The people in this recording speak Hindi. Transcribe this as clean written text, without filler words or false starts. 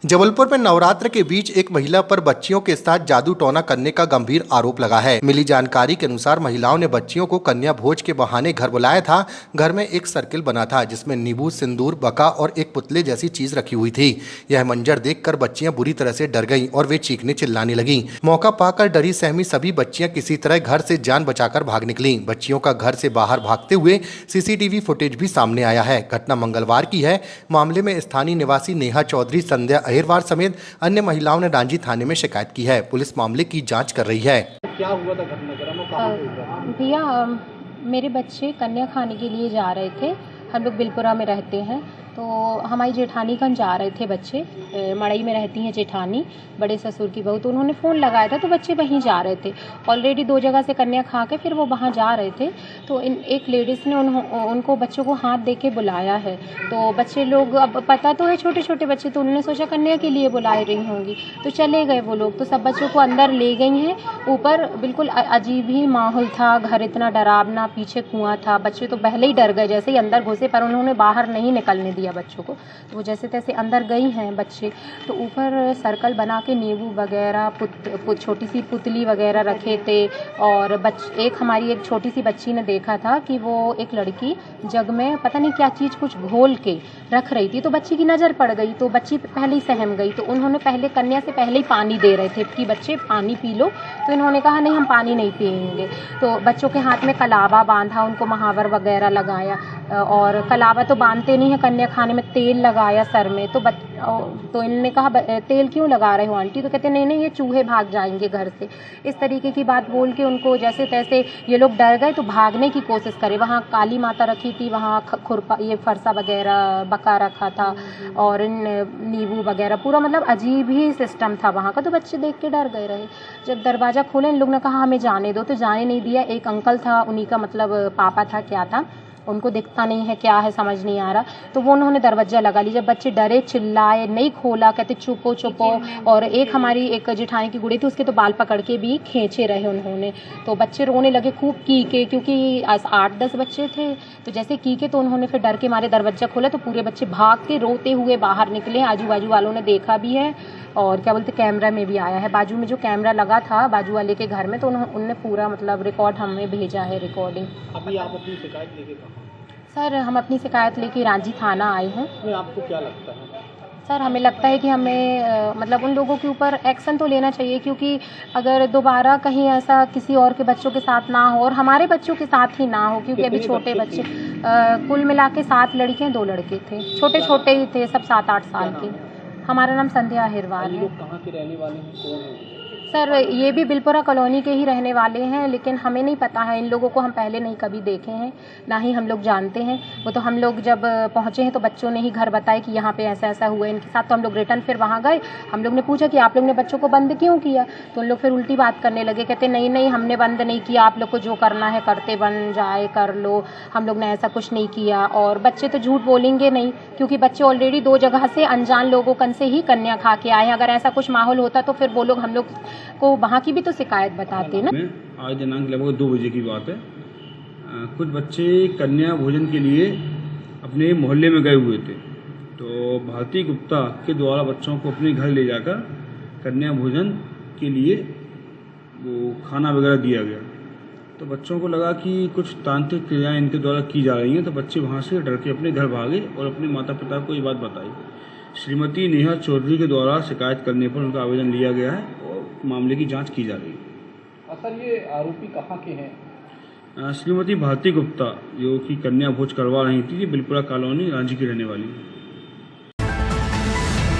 जबलपुर में नवरात्र के बीच एक महिला पर बच्चियों के साथ जादू टोना करने का गंभीर आरोप लगा है। मिली जानकारी के अनुसार महिलाओं ने बच्चियों को कन्या भोज के बहाने घर बुलाया था। घर में एक सर्किल बना था जिसमें नींबू, सिंदूर, बका और एक पुतले जैसी चीज रखी हुई थी। यह मंजर देखकर बच्चियां बुरी तरह से डर गईं और वे चीखने चिल्लाने लगीं। मौका पाकर डरी सहमी सभी बच्चियां किसी तरह घर से जान बचाकर भाग निकलीं। बच्चियों का घर से बाहर भागते हुए सीसीटीवी फुटेज भी सामने आया है। घटना मंगलवार की है। मामले में स्थानीय निवासी नेहा चौधरी, संध्या अहिरवार समेत अन्य महिलाओं ने रांझी थाने में शिकायत की है। पुलिस मामले की जांच कर रही है। क्या हुआ था घटना कहाँ भैया, मेरे बच्चे कन्या खाने के लिए जा रहे थे। हम लोग बिलपुरा में रहते हैं, तो हमारी जेठानीगंज जा रहे थे बच्चे। मड़ई में रहती हैं जेठानी, बड़े ससुर की बहू। तो उन्होंने फ़ोन लगाया था तो बच्चे वहीं जा रहे थे। ऑलरेडी 2 जगह से कन्या खा के फिर वो वहाँ जा रहे थे। तो एक लेडीज़ ने उनको बच्चों को हाथ दे के बुलाया है। तो बच्चे लोग, अब पता तो है छोटे छोटे बच्चे, तो उन्होंने सोचा कन्या के लिए बुला रही होंगी, तो चले गए वो लोग। तो सब बच्चों को अंदर ले गई हैं। ऊपर बिल्कुल अजीब ही माहौल था, घर इतना डरावना, पीछे कुआं था। बच्चे तो पहले ही डर गए जैसे ही अंदर घुसे, पर उन्होंने बाहर नहीं निकलने दिया बच्चों को। तो वो जैसे तैसे अंदर गई हैं बच्चे। तो ऊपर सर्कल बना के नींबू वगैरह, छोटी सी पुतली वगैरह रखे थे। और एक हमारी एक छोटी सी बच्ची ने देखा था कि वो एक लड़की जग में पता नहीं क्या चीज़ कुछ घोल के रख रही थी। तो बच्ची की नज़र पड़ गई, तो बच्ची पहले ही सहम गई। तो उन्होंने पहले कन्या से पहले ही पानी दे रहे थे कि बच्चे पानी पी लो। तो इन्होंने कहा नहीं, हम पानी नहीं पिएंगे। तो बच्चों के हाथ में कलावा बांधा, उनको महावर वगैरह लगाया। और कलावा तो बांधते नहीं है कन्या खाने में, तेल लगाया सर में। तो इन्होंने कहा तेल क्यों लगा रहे हो आंटी? तो कहते नहीं नहीं, ये चूहे भाग जाएंगे घर से। इस तरीके की बात बोल के उनको जैसे तैसे ये लोग डर गए, तो भागने की कोशिश करे। वहाँ काली माता रखी थी, वहाँ खुरपा, ये फरसा वगैरह, बका रखा था और नींबू वगैरह, पूरा मतलब अजीब ही सिस्टम था वहाँ का। तो बच्चे देख के डर गए रहे। जब दरवाज़ा खोले, इन लोग ने कहा हमें जाने दो, तो जाने नहीं दिया। एक अंकल था, उन्हीं का मतलब पापा था क्या था, उनको दिखता नहीं है क्या है, समझ नहीं आ रहा। तो वो उन्होंने दरवाज़ा लगा लिया। जब बच्चे डरे, चिल्लाए, नहीं खोला, कहते चुपो चुपो। और एक हमारी एक जेठानी की गुड़ी थी, उसके तो बाल पकड़ के भी खींचे रहे उन्होंने। तो बच्चे रोने लगे खूब की के, क्योंकि 8-10 बच्चे थे। तो जैसे की के, तो उन्होंने फिर डर के मारे दरवाज़ा खोला, तो पूरे बच्चे भाग के रोते हुए बाहर निकले। आजू बाजू वालों ने देखा भी है और क्या बोलते कैमरा में भी आया है। बाजू में जो कैमरा लगा था बाजू वाले के घर में, तो उन्होंने पूरा मतलब रिकॉर्ड हमें भेजा है, रिकॉर्डिंग। अभी आप अपनी शिकायत लेके कहाँ? सर, हम अपनी शिकायत लेके रांझी थाना आए हैं। इसमें आपको क्या लगता है? सर, हमें लगता है कि हमें मतलब उन लोगों के ऊपर एक्शन तो लेना चाहिए, क्योंकि अगर दोबारा कहीं ऐसा किसी और के बच्चों के साथ ना हो और हमारे बच्चों के साथ ही ना हो, क्योंकि अभी छोटे बच्चे कुल मिला के 7 लड़कियाँ 2 लड़के थे, छोटे छोटे ही थे सब, 7-8 साल के। हमारा नाम संध्या अहिरवार है। लोग कहाँ के रहने वाले हैं, कौन है? सर, ये भी बिलपुरा कॉलोनी के ही रहने वाले हैं, लेकिन हमें नहीं पता है। इन लोगों को हम पहले नहीं कभी देखे हैं, ना ही हम लोग जानते हैं। वो तो हम लोग जब पहुँचे हैं तो बच्चों ने ही घर बताया कि यहाँ पे ऐसा ऐसा हुआ है इनके साथ। तो हम लोग रिटर्न फिर वहाँ गए। हम लोग ने पूछा कि आप लोग ने बच्चों को बंद क्यों किया? तो उन लोग फिर उल्टी बात करने लगे, कहते नहीं नहीं, हमने बंद नहीं किया, आप लोग को जो करना है करते बन जाए कर लो, हम लोग ने ऐसा कुछ नहीं किया। और बच्चे तो झूठ बोलेंगे नहीं, क्योंकि बच्चे ऑलरेडी 2 जगह से अनजान लोगों कन से ही कन्या खा के आए हैं। अगर ऐसा कुछ माहौल होता तो फिर वो लोग हम लोग को वहाँ की भी तो शिकायत बताते ना। आज दिनांक लगभग 2 बजे की बात है। कुछ बच्चे कन्या भोजन के लिए अपने मोहल्ले में गए हुए थे। तो भारती गुप्ता के द्वारा बच्चों को अपने घर ले जाकर कन्या भोजन के लिए वो खाना वगैरह दिया गया। तो बच्चों को लगा कि कुछ तांत्रिक क्रियाएं इनके द्वारा की जा रही हैं। तो बच्चे वहाँ से डर के अपने घर भागे और अपने माता पिता को ये बात बताई। श्रीमती नेहा चौधरी के द्वारा शिकायत करने पर उनका आवेदन लिया गया है और मामले की जांच की जा रही है। सर, ये आरोपी कहाँ के हैं? श्रीमती भारती गुप्ता, जो कि कन्या भोज करवा रही थी, बिलपुरा कॉलोनी रांझी की रहने वाली है।